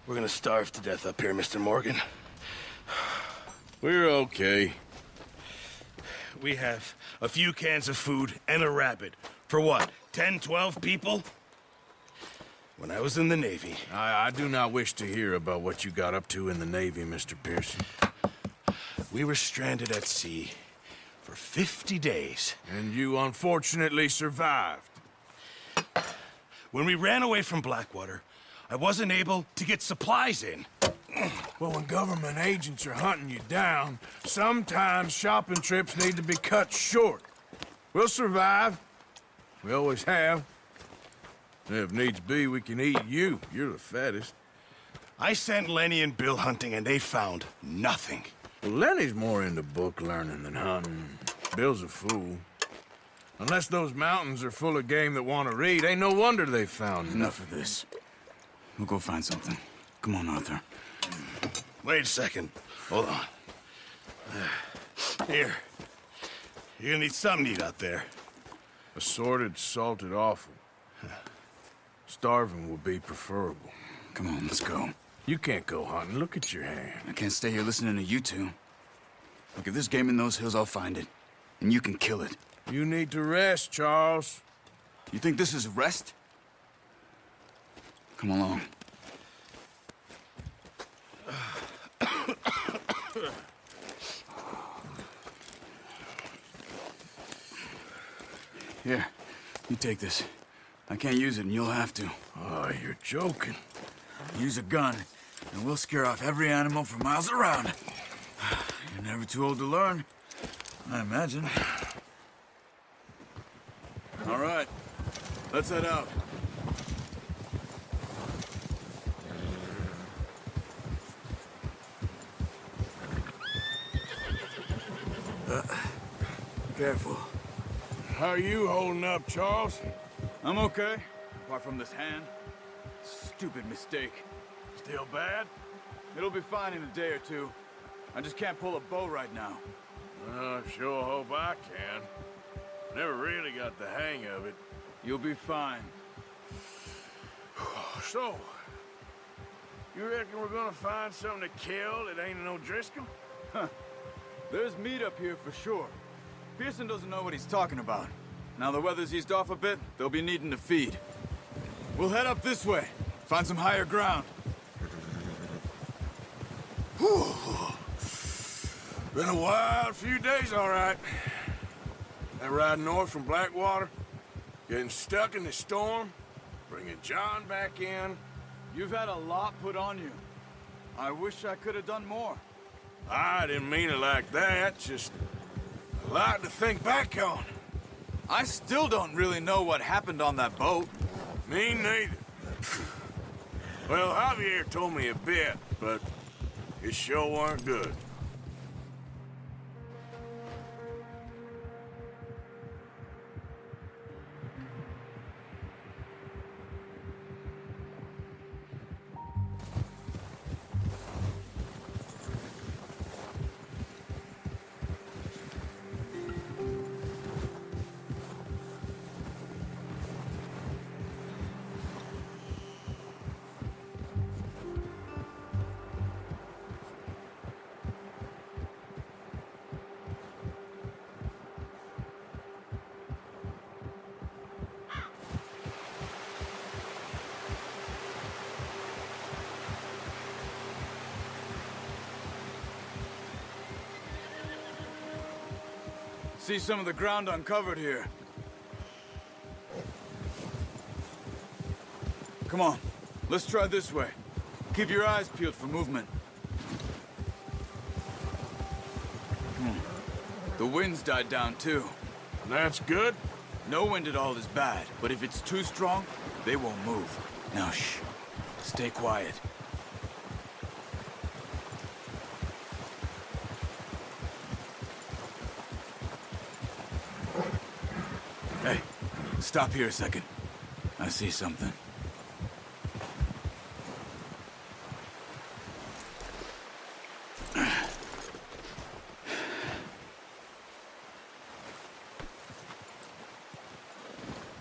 We're gonna starve to death up here, Mr. Morgan. We're okay. We have a few cans of food and a rabbit. For what, 10, 12 people? When I was in the Navy... I do not wish to hear about what you got up to in the Navy, Mr. Pearson. We were stranded at sea for 50 days. And you unfortunately survived. When we ran away from Blackwater, I wasn't able to get supplies in. Well, when government agents are hunting you down, sometimes shopping trips need to be cut short. We'll survive. We always have. If needs be, we can eat you. You're the fattest. I sent Lenny and Bill hunting, and they found nothing. Well, Lenny's more into book learning than hunting. Bill's a fool. Unless those mountains are full of game that want to read, ain't no wonder they found Enough of this. We'll go find something. Come on, Arthur. Wait a second. Hold on. Here. You're gonna need something to eat out there. Assorted, salted offal. Starving will be preferable. Come on, let's go. You can't go hunting. Look at your hand. I can't stay here listening to you two. Look, if there's game in those hills, I'll find it. And you can kill it. You need to rest, Charles. You think this is rest? Come along. Here, you take this. I can't use it, and you'll have to. Oh, you're joking. Use a gun, and we'll scare off every animal for miles around. You're never too old to learn, I imagine. All right, let's head out. Careful. How are you holding up, Charles? I'm okay, apart from this hand. Stupid mistake. Still bad? It'll be fine in a day or two. I just can't pull a bow right now. I sure hope I can. Never really got the hang of it. You'll be fine. So, you reckon we're gonna find something to kill that ain't no Driscoll? There's meat up here for sure. Pearson doesn't know what he's talking about. Now the weather's eased off a bit, they'll be needing to feed. We'll head up this way, find some higher ground. Whew. Been a wild few days, all right. That ride north from Blackwater, getting stuck in the storm, bringing John back in. You've had a lot put on you. I wish I could have done more. I didn't mean it like that, just a lot to think back on. I still don't really know what happened on that boat. Me neither. Well, Javier told me a bit, but it sure weren't good. See some of the ground uncovered here. Come on, let's try this way. Keep your eyes peeled for movement. The wind's died down too. That's good. No wind at all is bad, but if it's too strong, they won't move. Now shh, stay quiet. Hey, stop here a second. I see something.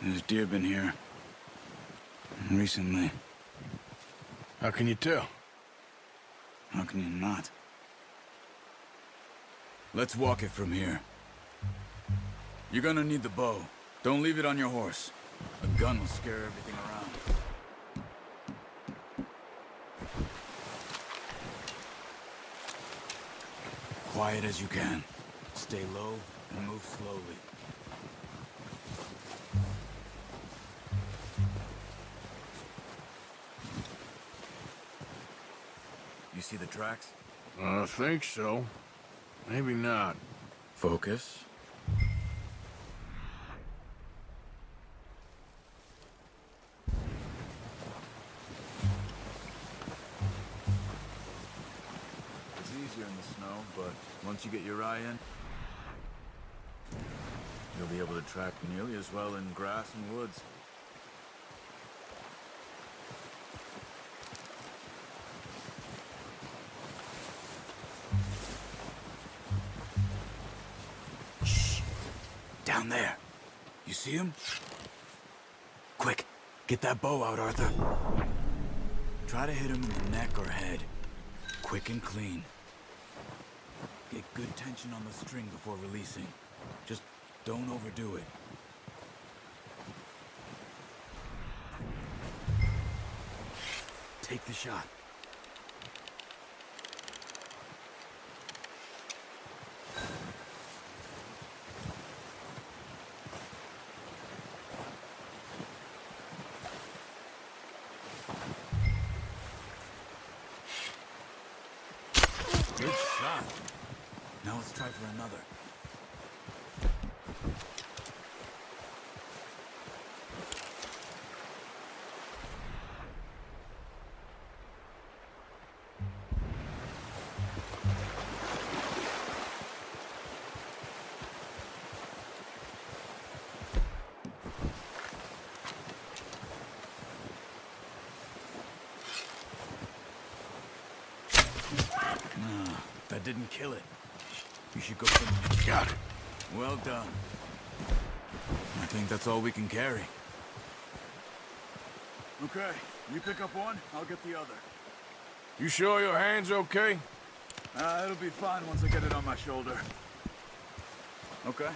There's deer been here. recently. How can you tell? How can you not? Let's walk it from here. You're gonna need the bow. Don't leave it on your horse. A gun will scare everything around. Quiet as you can. Stay low and move slowly. You see the tracks? I think so. Maybe not. Focus. It's easier in the snow, but once you get your eye in, you'll be able to track nearly as well in grass and woods. Down there. You see him? Quick, get that bow out, Arthur. Try to hit him in the neck or head. Quick and clean. Get good tension on the string before releasing. Just don't overdo it. Take the shot. Good shot. Now let's try for another. That didn't kill it. You should go for... Got it. Well done. I think that's all we can carry. Okay, you pick up one, I'll get the other. You sure your hand's okay? It'll be fine once I get it on my shoulder. Okay,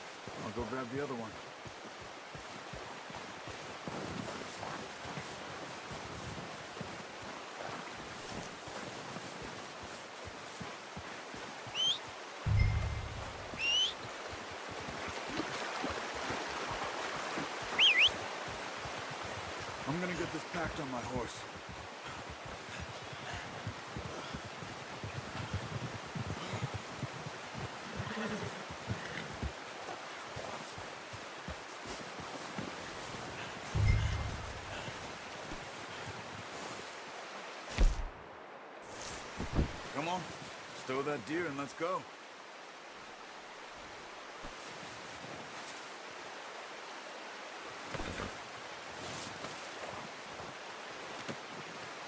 I'll go grab the other one. I'm gonna get this packed on my horse. Come on, stow that deer and let's go.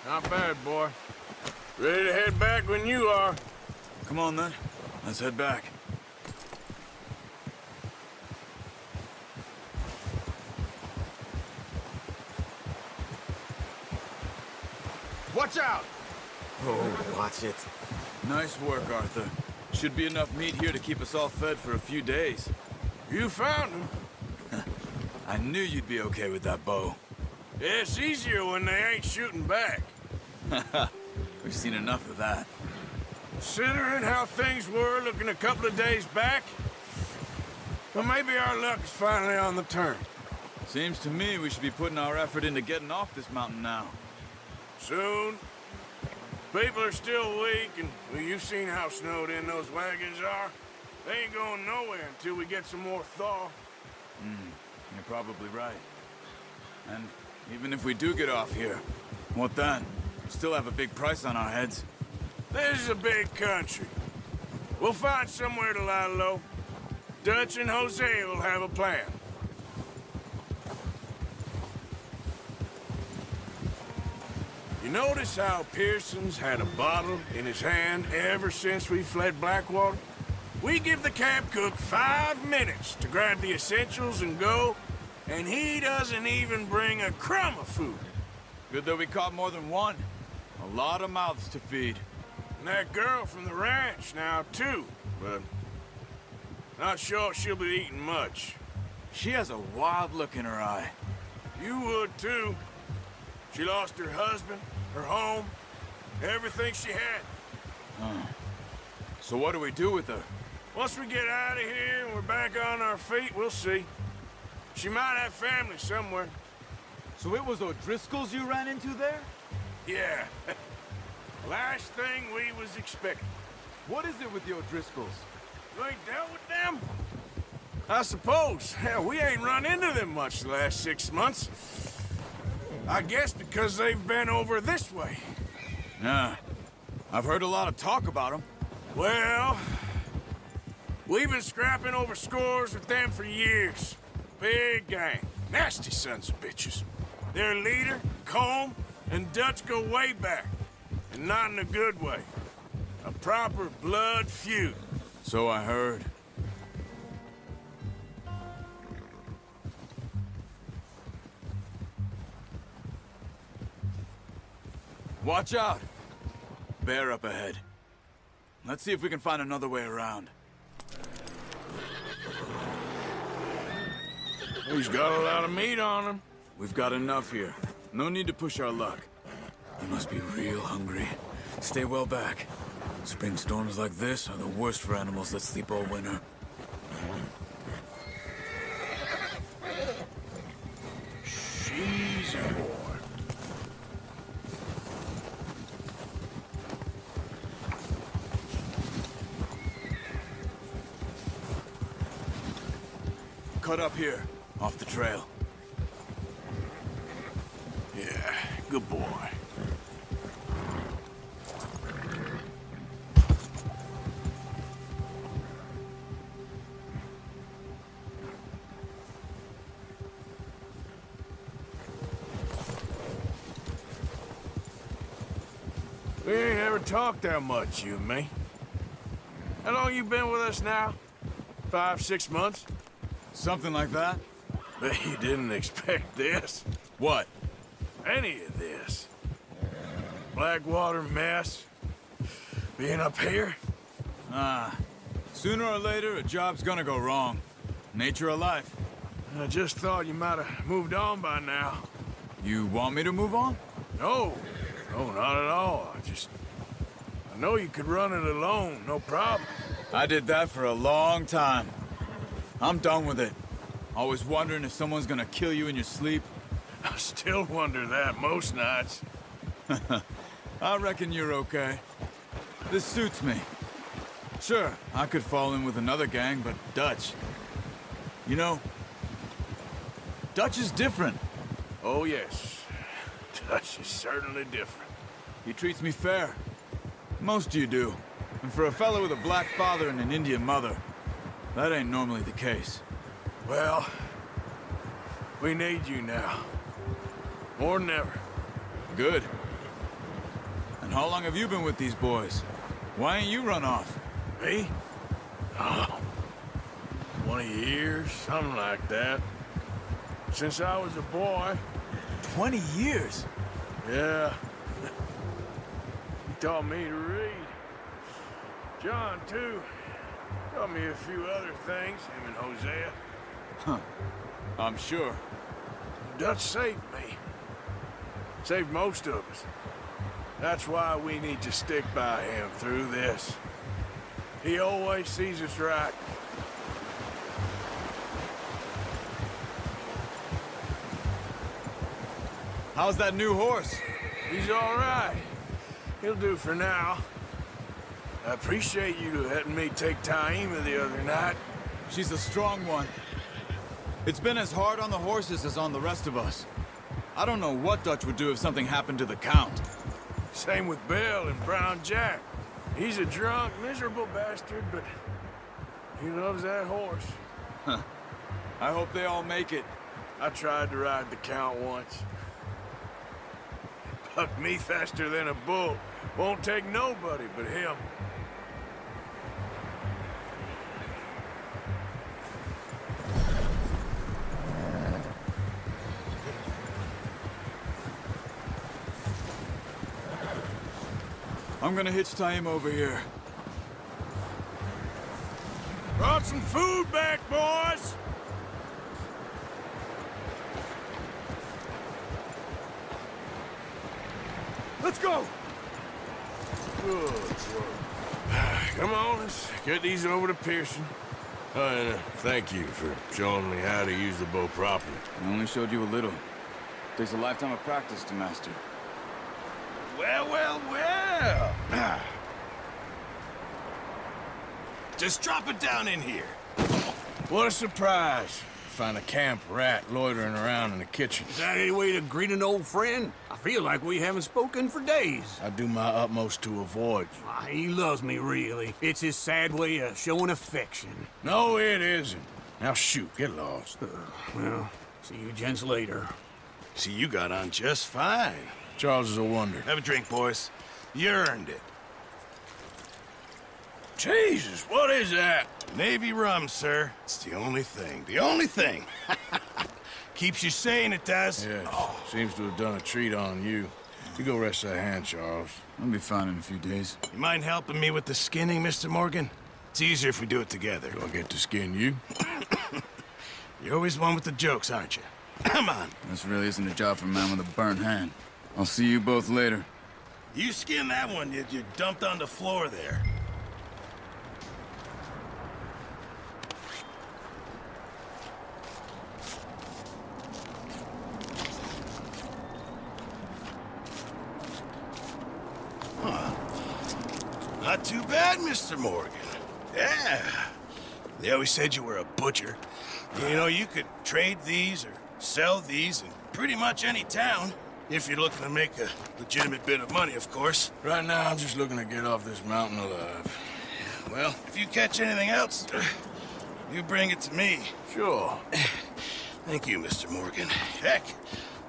Not bad, boy. Ready to head back when you are. Come on then, let's head back. Watch out! Oh, watch it. Nice work, Arthur. Should be enough meat here to keep us all fed for a few days. You found him. I knew you'd be okay with that bow. Yeah, it's easier when they ain't shooting back. We've seen enough of that. Considering how things were looking a couple of days back, well, maybe our luck is finally on the turn. Seems to me we should be putting our effort into getting off this mountain now. Soon. People are still weak, and well, you've seen how snowed in those wagons are. They ain't going nowhere until we get some more thaw. You're probably right. And even if we do get off here, what then? We still have a big price on our heads. This is a big country. We'll find somewhere to lie low. Dutch and Jose will have a plan. You notice how Pearson's had a bottle in his hand ever since we fled Blackwater? We give the camp cook 5 minutes to grab the essentials and go, and he doesn't even bring a crumb of food. Good that we caught more than one. A lot of mouths to feed. And that girl from the ranch now, too. But not sure she'll be eating much. She has a wild look in her eye. You would, too. She lost her husband, her home, everything she had. So what do we do with her? Once we get out of here and we're back on our feet, we'll see. She might have family somewhere. So it was O'Driscolls you ran into there? Yeah. Last thing we was expecting. What is it with the O'Driscolls? You ain't dealt with them? I suppose. Hell, we ain't run into them much the last 6 months. I guess because they've been over this way. Nah. I've heard a lot of talk about them. Well, we've been scrapping over scores with them for years. Big gang. Nasty sons of bitches. Their leader, Combe, and Dutch go way back. And not in a good way. A proper blood feud. So I heard. Watch out! Bear up ahead. Let's see if we can find another way around. He's got a lot of meat on him. We've got enough here. No need to push our luck. You must be real hungry. Stay well back. Spring storms like this are the worst for animals that sleep all winter. She's a boy. Cut up here, off the trail. Yeah, good boy. We ain't ever talked that much, you and me. How long you been with us now? 5, 6 months? Something like that? Bet you didn't expect this. What? Any of this. Blackwater mess. Being up here. Sooner or later, a job's gonna go wrong. Nature of life. I just thought you might have moved on by now. You want me to move on? No. No, not at all. I know you could run it alone, no problem. I did that for a long time. I'm done with it. Always wondering if someone's gonna kill you in your sleep. I still wonder that most nights. I reckon you're okay. This suits me. Sure, I could fall in with another gang, but Dutch... You know, Dutch is different. Oh, yes. Dutch is certainly different. He treats me fair. Most of you do. And for a fellow with a black father and an Indian mother, that ain't normally the case. Well, we need you now. More than ever. Good. And how long have you been with these boys? Why ain't you run off? Me? Oh, 20 years, something like that. Since I was a boy. 20 years? Yeah. He taught me to read. John, too. Taught me a few other things, him and Hosea. I'm sure. Dutch saved me. Saved most of us. That's why we need to stick by him through this. He always sees us right. How's that new horse? He's all right. He'll do for now. I appreciate you letting me take Taima the other night. She's a strong one. It's been as hard on the horses as on the rest of us. I don't know what Dutch would do if something happened to the Count. Same with Bill and Brown Jack. He's a drunk, miserable bastard, but he loves that horse. I hope they all make it. I tried to ride the Count once. Bucked me faster than a bull. Won't take nobody but him. I'm gonna hitch tie him over here. Brought some food back, boys! Let's go! Good work. Come on, let's get these over to Pearson. Oh, and thank you for showing me how to use the bow properly. I only showed you a little. Takes a lifetime of practice to master. Well, well, well. Just drop it down in here. What a surprise. Find a camp rat loitering around in the kitchen. Is that any way to greet an old friend? I feel like we haven't spoken for days. I do my utmost to avoid you. He loves me, really. It's his sad way of showing affection. No, it isn't. Now shoot, get lost. Well, see you gents later. See, you got on just fine. Charles is a wonder. Have a drink, boys. You earned it. Jesus, what is that? Navy rum, sir. It's the only thing. The only thing. Keeps you sane, it does. Yeah, seems to have done a treat on you. You go rest that hand, Charles. I'll be fine in a few days. You mind helping me with the skinning, Mr. Morgan? It's easier if we do it together. Do I get to skin you? You're always one with the jokes, aren't you? Come on. This really isn't a job for a man with a burnt hand. I'll see you both later. You skin that one you dumped on the floor there. Not too bad, Mr. Morgan. Yeah. They always said you were a butcher. You know, you could trade these or sell these in pretty much any town. If you're looking to make a legitimate bit of money, of course. Right now, I'm just looking to get off this mountain alive. Well, if you catch anything else, you bring it to me. Sure. Thank you, Mr. Morgan. Heck,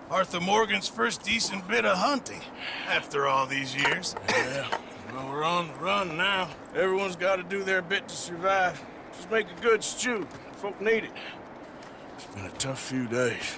Arthur Morgan's first decent bit of hunting after all these years. Yeah. Well, we're on the run now. Everyone's got to do their bit to survive. Just make a good stew. Folk need it. It's been a tough few days.